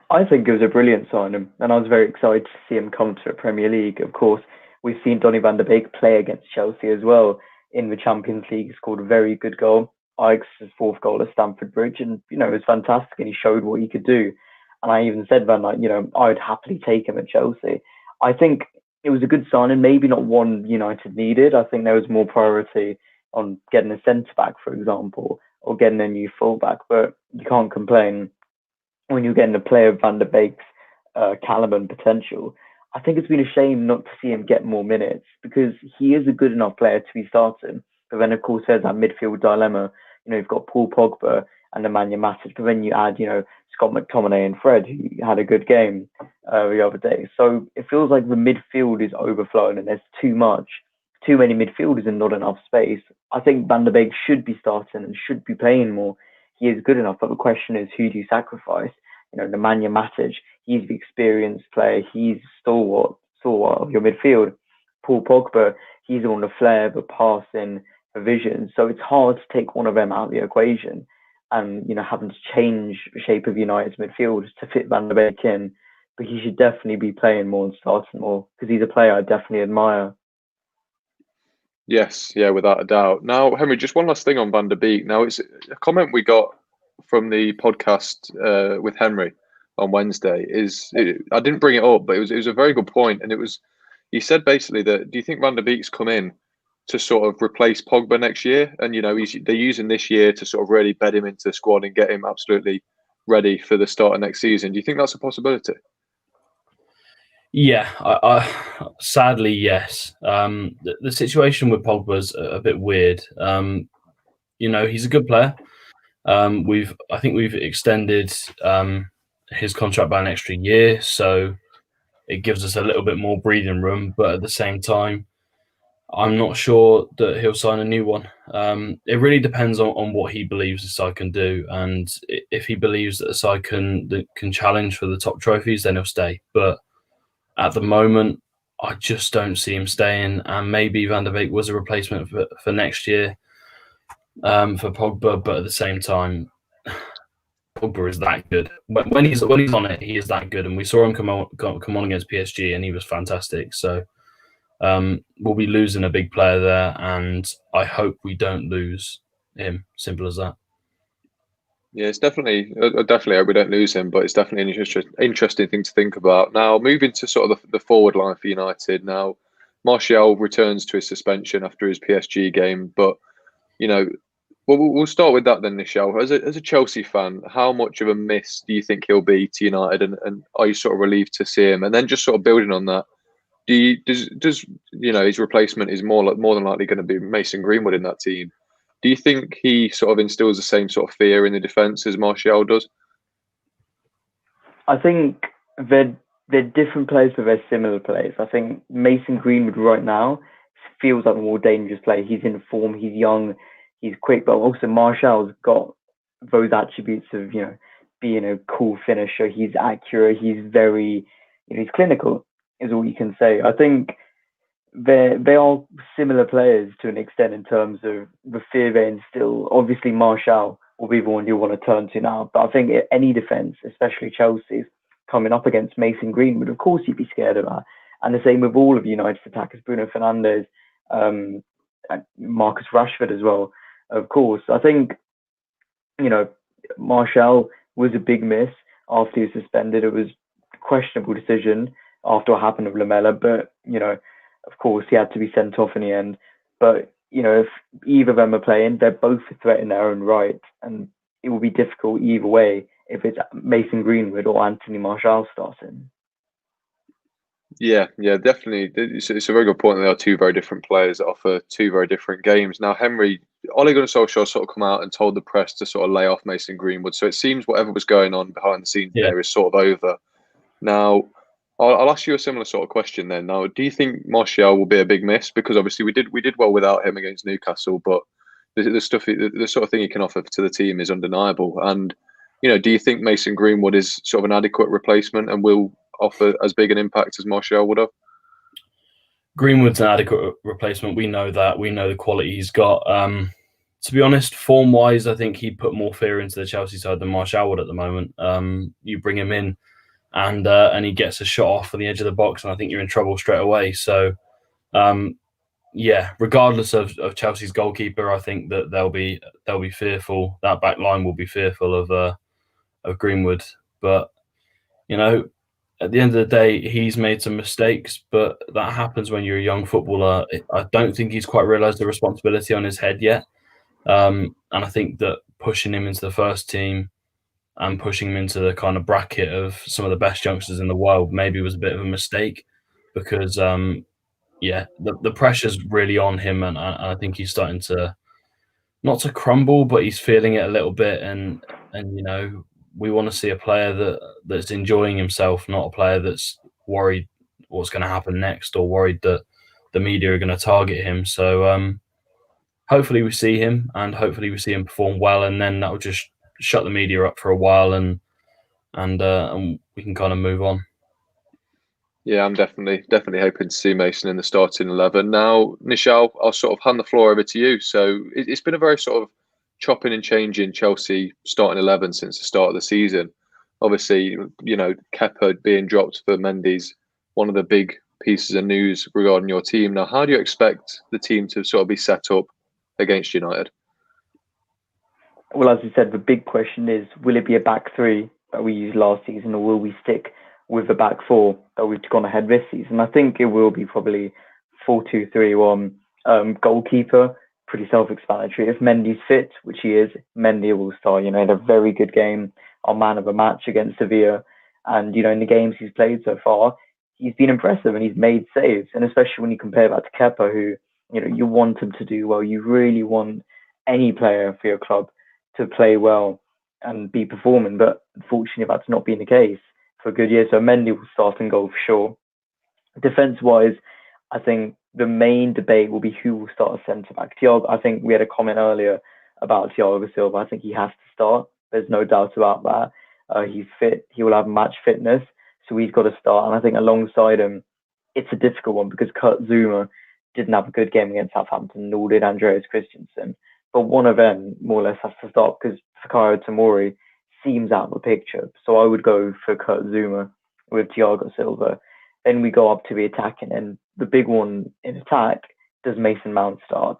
[SPEAKER 3] I think it was a brilliant signing, and I was very excited to see him come to the Premier League. Of course, we've seen Donny van der Beek play against Chelsea as well in the Champions League. He scored a very good goal. Ajax's fourth goal at Stamford Bridge, and it was fantastic, and he showed what he could do. And I even said that, I would happily take him at Chelsea. I think it was a good signing, maybe not one United needed. I think there was more priority on getting a centre back, for example, or getting a new fullback. But you can't complain when you're getting a player of Van der Beek's caliber and potential. I think it's been a shame not to see him get more minutes, because he is a good enough player to be starting. But then, of course, there's that midfield dilemma. You've got Paul Pogba and Nemanja Matic, but then you add, Scott McTominay and Fred, who had a good game the other day. So it feels like the midfield is overflowing and there's too many midfielders and not enough space. I think Van der Beek should be starting and should be playing more. He is good enough, but the question is, who do you sacrifice? Nemanja Matic, he's the experienced player. He's stalwart of your midfield. Paul Pogba, he's on the flair, but passing, a vision. So it's hard to take one of them out of the equation and, having to change the shape of United's midfield to fit Van der Beek in. But he should definitely be playing more and starting more, because he's a player I definitely admire.
[SPEAKER 1] Yes, yeah, without a doubt. Now, Henry, just one last thing on Van der Beek. Now, it's a comment we got from the podcast with Henry on Wednesday. I didn't bring it up, but it was a very good point, and he said basically that, do you think Van der Beek's come in to sort of replace Pogba next year? And, they're using this year to sort of really bed him into the squad and get him absolutely ready for the start of next season. Do you think that's a possibility?
[SPEAKER 2] Yeah, I sadly, yes. The situation with Pogba's a bit weird. He's a good player. I think we've extended his contract by an extra year, so it gives us a little bit more breathing room. But at the same time, I'm not sure that he'll sign a new one. It really depends on what he believes the side can do, and if he believes that the side can challenge for the top trophies, then he'll stay. But at the moment, I just don't see him staying, and maybe Van der Beek was a replacement for next year for Pogba. But at the same time, Pogba is that good. When he's on it, he is that good, and we saw him come on against PSG, and he was fantastic. So. We'll be losing a big player there, and I hope we don't lose him. Simple as that.
[SPEAKER 1] Yeah, it's definitely. I definitely hope we don't lose him, but it's definitely an interesting thing to think about. Now, moving to sort of the forward line for United. Now, Martial returns to his suspension after his PSG game, but we'll start with that then, Nischal. As a Chelsea fan, how much of a miss do you think he'll be to United, and are you sort of relieved to see him? And then just sort of building on that. Does his replacement is more than likely going to be Mason Greenwood in that team? Do you think he sort of instills the same sort of fear in the defence as Martial does?
[SPEAKER 3] I think they're they're different players, but they're similar players. I think Mason Greenwood right now feels like a more dangerous player. He's in form, he's young, he's quick, but also Martial's got those attributes of, being a cool finisher. He's accurate, he's very, he's clinical, is all you can say. I think they are similar players to an extent in terms of the fear they instill. Obviously, Martial will be the one you want to turn to now, but I think any defence, especially Chelsea's, coming up against Mason Greenwood, of course you'd be scared of that. And the same with all of United's attackers, Bruno Fernandes, Marcus Rashford as well, of course. I think, Martial was a big miss after he was suspended. It was a questionable decision after what happened with Lamela, but, of course, he had to be sent off in the end. But, if either of them are playing, they're both a threat in their own right. And it will be difficult either way if it's Mason Greenwood or Anthony Martial starting.
[SPEAKER 1] Yeah, definitely. It's a very good point. They are two very different players that offer two very different games. Now, Ole Gunnar Solskjaer sort of come out and told the press to sort of lay off Mason Greenwood. So it seems whatever was going on behind the scenes there is sort of over. Now, I'll ask you a similar sort of question then. Now, do you think Martial will be a big miss? Because obviously we did well without him against Newcastle, but the sort of thing he can offer to the team is undeniable. And do you think Mason Greenwood is sort of an adequate replacement and will offer as big an impact as Martial would have?
[SPEAKER 2] Greenwood's an adequate replacement. We know that. We know the quality he's got. To be honest, form-wise, I think he put more fear into the Chelsea side than Martial would at the moment. You bring him in, and he gets a shot off on the edge of the box, and I think you're in trouble straight away. So, regardless of Chelsea's goalkeeper, I think that they'll be fearful. That back line will be fearful of Greenwood. But at the end of the day, he's made some mistakes, but that happens when you're a young footballer. I don't think he's quite realised the responsibility on his head yet. And I think that pushing him into the first team and pushing him into the kind of bracket of some of the best youngsters in the world maybe was a bit of a mistake because, the pressure's really on him, and I think he's starting to, not to crumble, but he's feeling it a little bit. And we want to see a player that's enjoying himself, not a player that's worried what's going to happen next or worried that the media are going to target him. So hopefully we see him, and hopefully we see him perform well, and then that will just shut the media up for a while, and we can kind of move on.
[SPEAKER 1] Yeah, I'm definitely hoping to see Mason in the starting 11. Now, Nischal, I'll sort of hand the floor over to you. So it's been a very sort of chopping and changing Chelsea starting 11 since the start of the season. Obviously, Kepa being dropped for Mendy's one of the big pieces of news regarding your team. Now, how do you expect the team to sort of be set up against United?
[SPEAKER 3] Well, as you said, the big question is, will it be a back three that we used last season, or will we stick with the back four that we've gone ahead this season? I think it will be probably 4-2-3-1. Goalkeeper, pretty self-explanatory. If Mendy's fit, which he is, Mendy will start. He had a very good game, our man of the match against Sevilla. And, in the games he's played so far, he's been impressive and he's made saves. And especially when you compare that to Kepa, who, you want him to do well. You really want any player for your club to play well and be performing. But unfortunately, that's not been the case for a good year. So Mendy will start in goal for sure. Defense-wise, I think the main debate will be who will start as centre-back. I think we had a comment earlier about Thiago Silva. I think he has to start. There's no doubt about that. He's fit. He will have match fitness. So he's got to start. And I think alongside him, it's a difficult one because Kurt Zouma didn't have a good game against Southampton, nor did Andreas Christensen. But one of them more or less has to start because Fikayo Tomori seems out of the picture. So I would go for Kurt Zouma with Thiago Silva. Then we go up to the attacking, and the big one in attack, does Mason Mount start?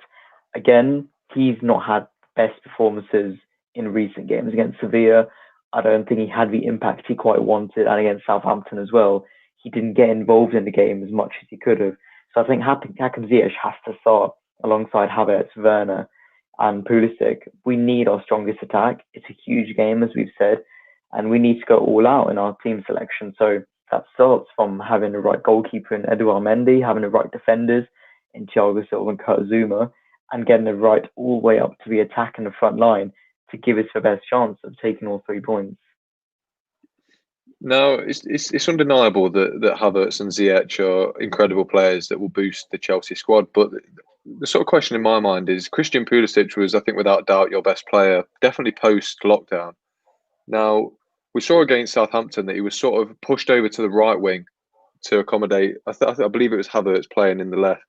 [SPEAKER 3] Again, he's not had best performances in recent games. Against Sevilla, I don't think he had the impact he quite wanted, and against Southampton as well, he didn't get involved in the game as much as he could have. So I think Hakim Ziyech has to start alongside Havertz, Werner, and Pulisic. We need our strongest attack. It's a huge game, as we've said, and we need to go all out in our team selection. So that starts from having the right goalkeeper in Edouard Mendy, having the right defenders in Thiago Silva and Kurt Zouma, and getting it right all the way up to the attack in the front line to give us the best chance of taking all 3 points.
[SPEAKER 1] No, it's undeniable that Havertz and Ziyech are incredible players that will boost the Chelsea squad. But the sort of question in my mind is Christian Pulisic was, I think, without doubt, your best player, definitely post lockdown. Now we saw against Southampton that he was sort of pushed over to the right wing to accommodate. I believe it was Havertz playing in the left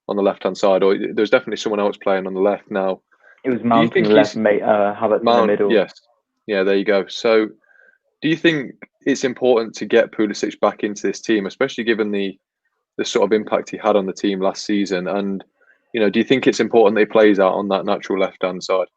[SPEAKER 1] on the left hand side, or there's definitely someone else playing on the left. Now,
[SPEAKER 3] It was
[SPEAKER 1] do you
[SPEAKER 3] Mount on
[SPEAKER 1] think
[SPEAKER 3] the left,
[SPEAKER 1] he's
[SPEAKER 3] mate. Havertz in the
[SPEAKER 1] Mount?
[SPEAKER 3] middle.
[SPEAKER 1] Yes, yeah, there you go. So, do you think it's important to get Pulisic back into this team, especially given the sort of impact he had on the team last season? And do you think it's important that he plays out on that natural left hand side?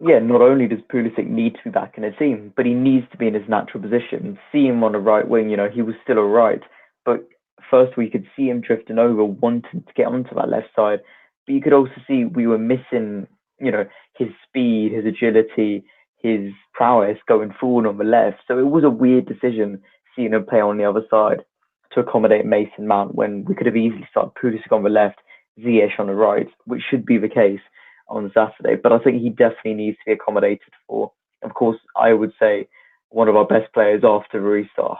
[SPEAKER 3] Yeah, not only does Pulisic need to be back in the team, but he needs to be in his natural position. See him on the right wing, he was still all right. But first we could see him drifting over, wanting to get onto that left side. But you could also see we were missing, his speed, his agility, his prowess going forward on the left. So it was a weird decision seeing him play on the other side to accommodate Mason Mount when we could have easily started Pulisic on the left, Ziyech on the right, which should be the case on Saturday. But I think he definitely needs to be accommodated for. Of course, I would say one of our best players after the restart,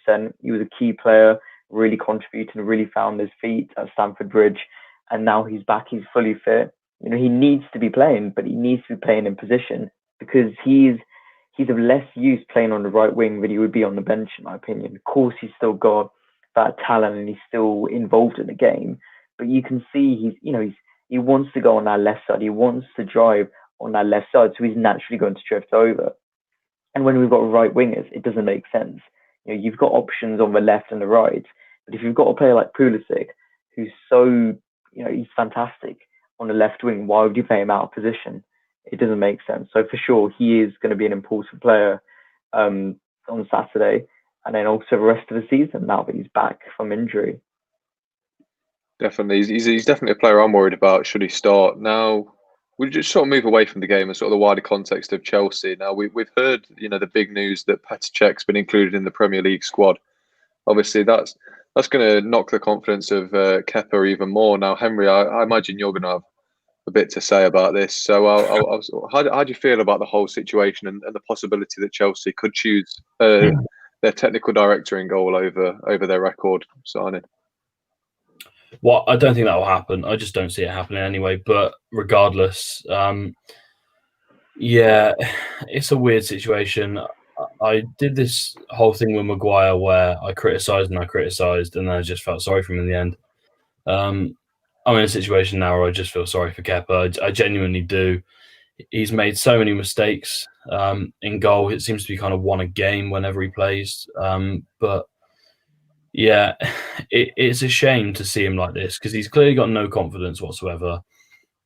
[SPEAKER 3] 100%. He was a key player, really contributed and really found his feet at Stamford Bridge. And now he's back, he's fully fit. He needs to be playing, but he needs to be playing in position because he's of less use playing on the right wing than he would be on the bench, in my opinion. Of course, he's still got that talent and he's still involved in the game. But you can see he wants to go on that left side. He wants to drive on that left side, so he's naturally going to drift over. And when we've got right wingers, it doesn't make sense. You've got options on the left and the right, but if you've got a player like Pulisic, who's so, he's fantastic on the left wing, why would you play him out of position? It doesn't make sense. So for sure, he is going to be an important player on Saturday, and then also the rest of the season now that he's back from injury.
[SPEAKER 1] Definitely, he's definitely a player I'm worried about. Should he start now? We just sort of move away from the game and sort of the wider context of Chelsea. Now we've heard the big news that Petr Cech's been included in the Premier League squad. Obviously, that's going to knock the confidence of Kepa even more. Now, Henry, I imagine you're going to have a bit to say about this. So, how do you feel about the whole situation and the possibility that Chelsea could choose their technical director in goal over their record signing?
[SPEAKER 2] Well, I don't think that will happen. I just don't see it happening anyway. But regardless, yeah, it's a weird situation. I did this whole thing with Maguire where I criticised, and then I just felt sorry for him in the end. I'm in a situation now where I just feel sorry for Kepa. I genuinely do. He's made so many mistakes in goal. It seems to be kind of won a game whenever he plays. But yeah, it's a shame to see him like this because he's clearly got no confidence whatsoever.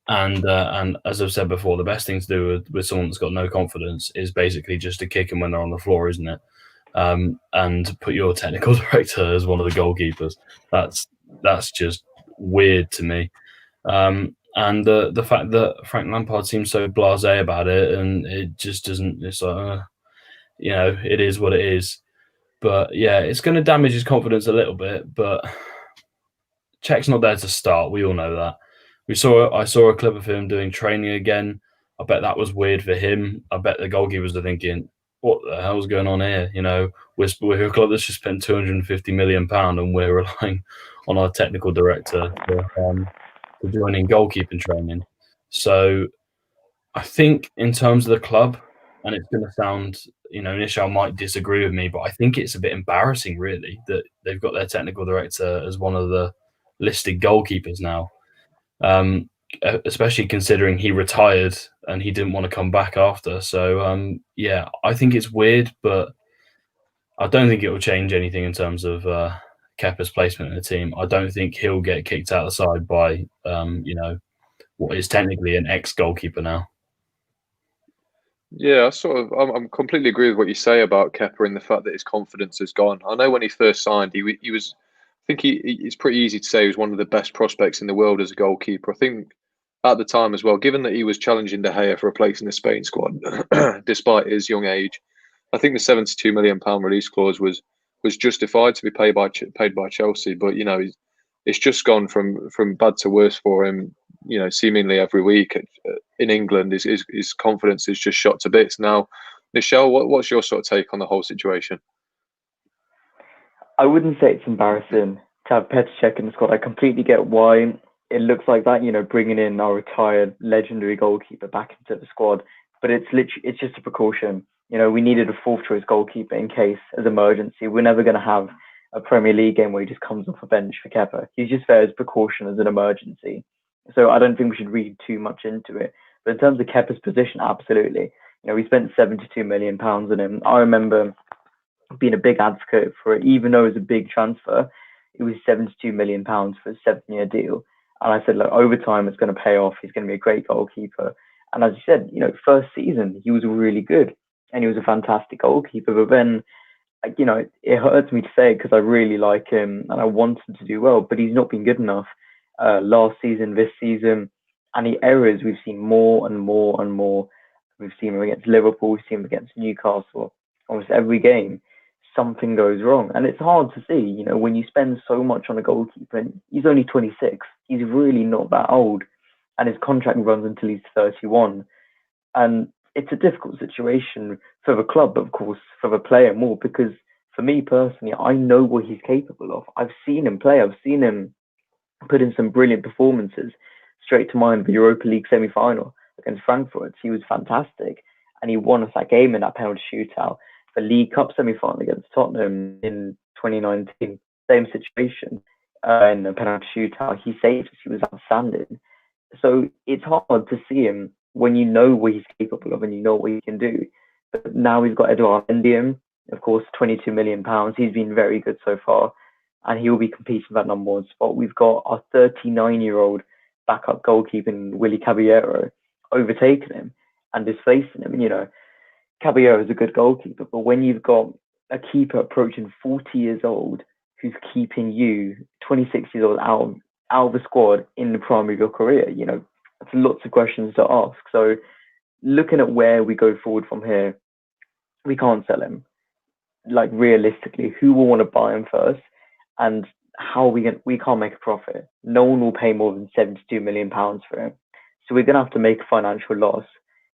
[SPEAKER 2] And as I've said before, the best thing to do with someone that's got no confidence is basically just to kick them when they're on the floor, isn't it? And put your technical director as one of the goalkeepers. That's just weird to me. And the fact that Frank Lampard seems so blasé about it, and it just doesn't. It's like, it is what it is. But yeah, it's going to damage his confidence a little bit. But Czech's not there to start. We all know that. I saw a clip of him doing training again. I bet that was weird for him. I bet the goalkeepers are thinking, "What the hell's going on here?" We're a club that's just spent £250 million, and we're relying on our technical director to join in goalkeeping training. So I think in terms of the club, and it's going to sound, Nischal might disagree with me, but I think it's a bit embarrassing, really, that they've got their technical director as one of the listed goalkeepers now, especially considering he retired and he didn't want to come back after. So, yeah, I think it's weird, but I don't think it will change anything in terms of Kepa's placement in the team. I don't think he'll get kicked out of the side by, what is technically an ex-goalkeeper now.
[SPEAKER 1] Yeah, I'm completely agree with what you say about Kepa and the fact that his confidence has gone. I know when he first signed, he was. I think it's pretty easy to say he was one of the best prospects in the world as a goalkeeper. I think at the time as well, given that he was challenging De Gea for a place in the Spain squad, despite his young age, I think the £72 million release clause was justified to be paid by Chelsea. But it's just gone from bad to worse for him. Seemingly every week in England, his confidence is just shot to bits. Now, Nischal, what's your sort of take on the whole situation?
[SPEAKER 3] I wouldn't say it's embarrassing to have Petr Cech in the squad. I completely get why it looks like that, bringing in our retired legendary goalkeeper back into the squad. But it's just a precaution. We needed a fourth choice goalkeeper in case as emergency. We're never going to have a Premier League game where he just comes off a bench for Kepa. He's just there as precaution, as an emergency. So I don't think we should read too much into it. But in terms of Kepa's position, absolutely. We spent £72 million on him. I remember being a big advocate for it, even though it was a big transfer. It was £72 million for a 7-year deal. And I said, look, over time, it's going to pay off. He's going to be a great goalkeeper. And as you said, first season, he was really good and he was a fantastic goalkeeper. But then, it hurts me to say it because I really like him and I want him to do well, but he's not been good enough last season, this season. And the errors, we've seen more and more and more. We've seen him against Liverpool, we've seen him against Newcastle. Almost every game, something goes wrong. And it's hard to see, when you spend so much on a goalkeeper, and he's only 26, he's really not that old. And his contract runs until he's 31. And it's a difficult situation for the club, but of course, for the player more, because for me personally, I know what he's capable of. I've seen him play. I've seen him put in some brilliant performances. Straight to mind, the Europa League semi-final against Frankfurt. He was fantastic. And he won us that game in that penalty shootout. The League Cup semi-final against Tottenham in 2019, same situation in the penalty shootout. He saved us. He was outstanding. So it's hard to see him when you know what he's capable of and you know what he can do. But now he's got Edouard Mendy, of course, £22 million. He's been very good so far, and he will be competing for that number one spot. We've got our 39-year-old backup goalkeeper, Willy Caballero, overtaking him and displacing him. Caballero is a good goalkeeper, but when you've got a keeper approaching 40 years old who's keeping you, 26 years old, out of the squad in the prime of your career, that's lots of questions to ask. So looking at where we go forward from here, we can't sell him. Like, realistically, who will want to buy him first? And we can't make a profit. No one will pay more than £72 million for him. So we're going to have to make a financial loss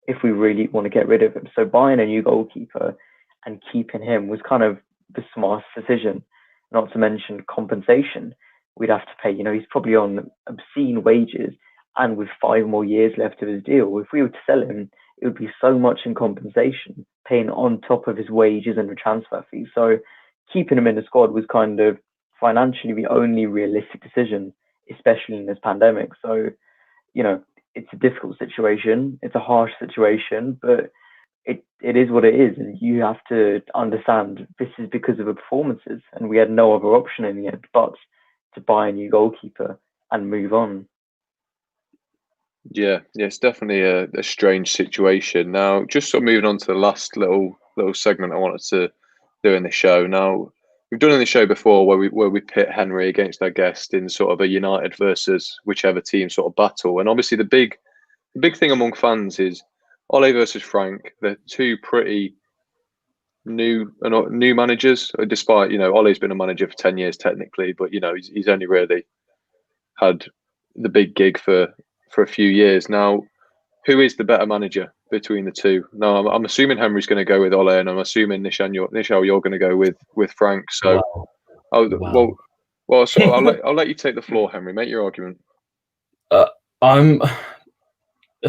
[SPEAKER 3] if we really want to get rid of him. So buying a new goalkeeper and keeping him was kind of the smartest decision, not to mention compensation. We'd have to pay, he's probably on obscene wages, and with 5 more years left of his deal, if we were to sell him, it would be so much in compensation, paying on top of his wages and the transfer fee. So keeping him in the squad was kind of financially the only realistic decision, especially in this pandemic. So, it's a difficult situation. It's a harsh situation, but it is what it is. And you have to understand this is because of the performances, and we had no other option in the end but to buy a new goalkeeper and move on.
[SPEAKER 1] Yeah, it's definitely a strange situation. Now, just sort of moving on to the last little segment I wanted to do in the show. Now, we've done in the show before where we pit Henry against our guest in sort of a United versus whichever team sort of battle. And obviously the big thing among fans is Ole versus Frank. They're two pretty new managers, despite, Ole's been a manager for 10 years technically, but he's only really had the big gig for a few years now. Who is the better manager between the two? Now, I'm assuming Henry's going to go with Ole, and I'm assuming Nischal, you're going to go with Frank. So,
[SPEAKER 2] wow.
[SPEAKER 1] Well, so I'll let you take the floor, Henry. Make your argument.
[SPEAKER 2] The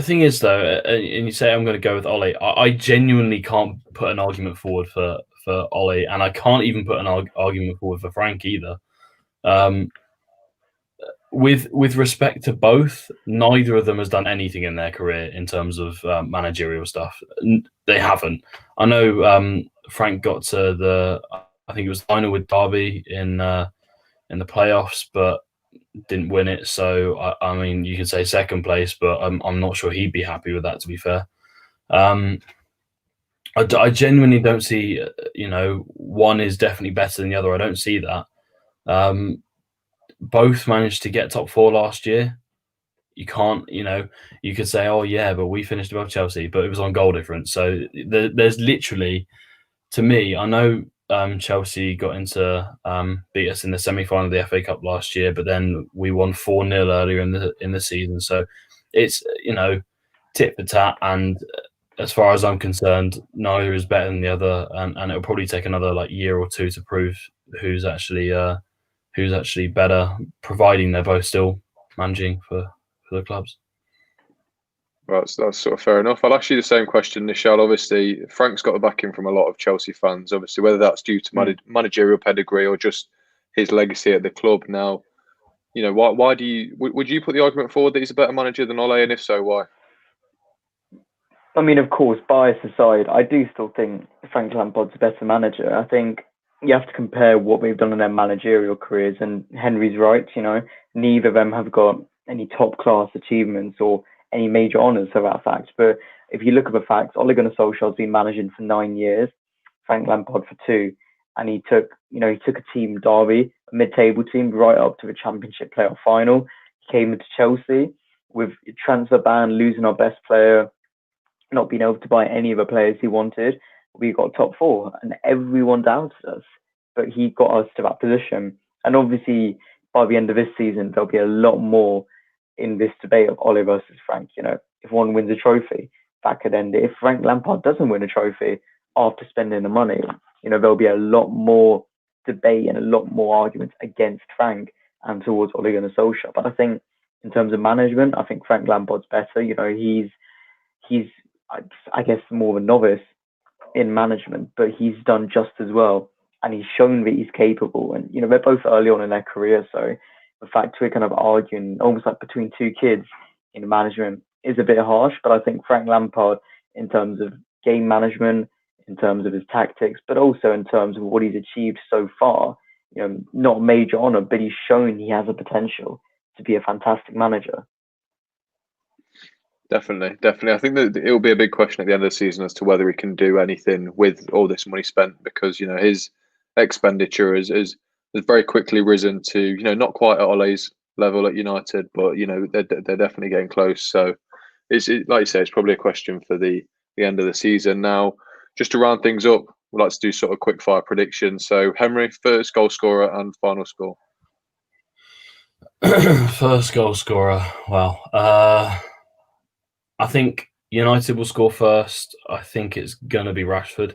[SPEAKER 2] thing is, though, and you say I'm going to go with Ole, I genuinely can't put an argument forward for Ole, and I can't even put an argument forward for Frank either. With respect to both, neither of them has done anything in their career in terms of managerial stuff. They haven't. I know Frank got to I think it was final with Derby in the playoffs, but didn't win it. So I mean, you can say second place, but I'm not sure he'd be happy with that, to be fair. I genuinely don't see, one is definitely better than the other. I don't see that. Both managed to get top 4 last year. You can't, you could say, oh yeah, but we finished above Chelsea, but it was on goal difference. So there's literally, to me, I know Chelsea got into beat us in the semi-final of the FA Cup last year, but then we won 4-0 earlier in the season. So it's, tit for tat, and as far as I'm concerned, neither is better than the other, and it'll probably take another year or two to prove who's actually better, providing they're both still managing for the clubs.
[SPEAKER 1] Right, so that's sort of fair enough. I'll ask you the same question, Nischal. Obviously, Frank's got the backing from a lot of Chelsea fans. Obviously, whether that's due to managerial pedigree or just his legacy at the club now. Why do you would you put the argument forward that he's a better manager than Ole, and if so, why?
[SPEAKER 3] I mean, of course, bias aside, I do still think Frank Lampard's a better manager. I think you have to compare what they've done in their managerial careers, and Henry's right. Neither of them have got any top class achievements or any major honours for that fact. But if you look at the facts, Ole Gunnar Solskjaer's been managing for 9 years, Frank Lampard for 2, and he took a team, Derby, a mid-table team, right up to the Championship playoff final. He came into Chelsea with a transfer ban, losing our best player, not being able to buy any of the players he wanted. We got top 4, and everyone doubted us, but he got us to that position. And obviously, by the end of this season, there'll be a lot more in this debate of Ole versus Frank. If one wins a trophy, that could end it. If Frank Lampard doesn't win a trophy after spending the money, there'll be a lot more debate and a lot more arguments against Frank and towards Ole Gunnar Solskjaer. But I think in terms of management, I think Frank Lampard's better. He's I guess more of a novice in management, but he's done just as well, and he's shown that he's capable. And they're both early on in their career, so the fact we're kind of arguing almost like between two kids in management is a bit harsh. But I think Frank Lampard, in terms of game management, in terms of his tactics, but also in terms of what he's achieved so far, not a major honour, but he's shown he has a potential to be a fantastic manager.
[SPEAKER 1] Definitely. I think that it will be a big question at the end of the season as to whether he can do anything with all this money spent, because his expenditure has very quickly risen to not quite at Ole's level at United, but they're definitely getting close. So it's like you say, it's probably a question for the end of the season. Now, just to round things up, we'd like to do sort of quick fire predictions. So Henry, first goal scorer and final score.
[SPEAKER 2] First goal scorer. Well, I think United will score first. I think it's going to be Rashford.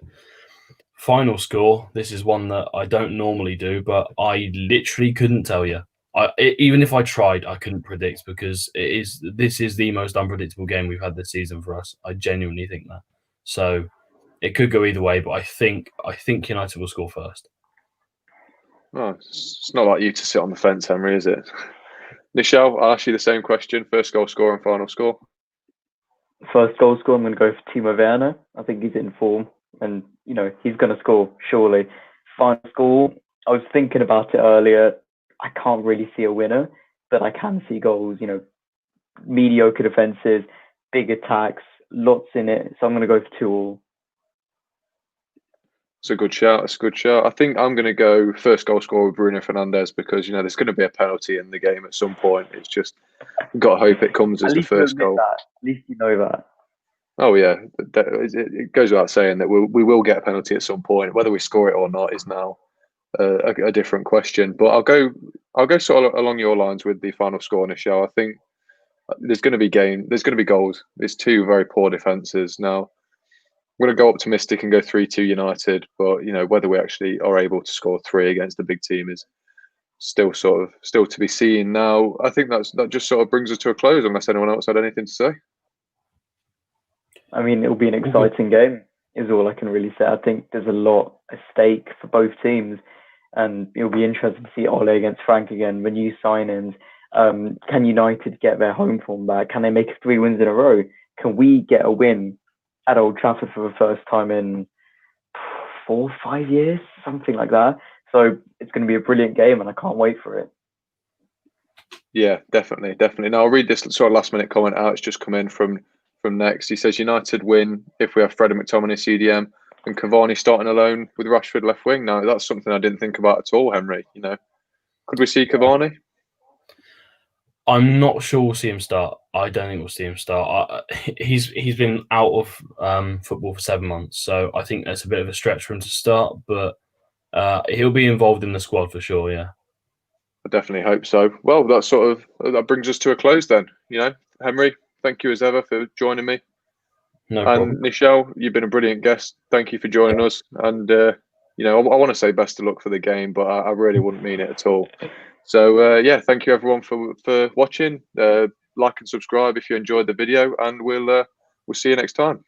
[SPEAKER 2] Final score, this is one that I don't normally do, but I literally couldn't tell you. Even if I tried, I couldn't predict, because this is the most unpredictable game we've had this season for us. I genuinely think that. So it could go either way, but I think United will score first.
[SPEAKER 1] Oh, it's not like you to sit on the fence, Henry, is it? Nischal, I'll ask you the same question. First goal scorer and final score.
[SPEAKER 3] First goal scorer, I'm going to go for Timo Werner. I think he's in form, and he's going to score surely. Final score, I was thinking about it earlier. I can't really see a winner, but I can see goals. Mediocre defenses, big attacks, lots in it. So I'm going to go for 2-2.
[SPEAKER 1] It's a good shout. I think I'm going to go first goal scorer with Bruno Fernandes, because there's going to be a penalty in the game at some point. It's just, we've got to hope it comes as the first goal.
[SPEAKER 3] At least you know that.
[SPEAKER 1] Oh yeah, it goes without saying that we will get a penalty at some point. Whether we score it or not is now a different question. But I'll go sort of along your lines with the final score, Nischal. I think there's going to be goals. There's two very poor defences now. I'm going to go optimistic and go 3-2 United, but whether we actually are able to score 3 against the big team is still to be seen. Now, I think that just sort of brings us to a close, unless anyone else had anything to say.
[SPEAKER 3] I mean, it'll be an exciting game, is all I can really say. I think there's a lot at stake for both teams, and it'll be interesting to see Ole against Frank again, the new signings. Can United get their home form back? Can they make 3 wins in a row? Can we get a win at Old Trafford for the first time in 4 or 5 years, something like that? So it's going to be a brilliant game, and I can't wait for it.
[SPEAKER 1] Yeah, definitely. Now I'll read this sort of last minute comment out. It's just come in from Next. He says United win if we have Fred and McTominay CDM and Cavani starting alone with Rashford left wing. Now that's something I didn't think about at all, Henry. Could we see Cavani?
[SPEAKER 2] I'm not sure we'll see him start. I don't think we'll see him start. He's been out of football for 7 months, so I think that's a bit of a stretch for him to start. But he'll be involved in the squad for sure. Yeah,
[SPEAKER 1] I definitely hope so. Well, that brings us to a close then. Henry, thank you as ever for joining me.
[SPEAKER 2] No
[SPEAKER 1] And
[SPEAKER 2] problem.
[SPEAKER 1] Nischal, you've been a brilliant guest. Thank you for joining us. And I want to say best of luck for the game, but I really wouldn't mean it at all. So thank you everyone for watching. Like and subscribe if you enjoyed the video, and we'll see you next time.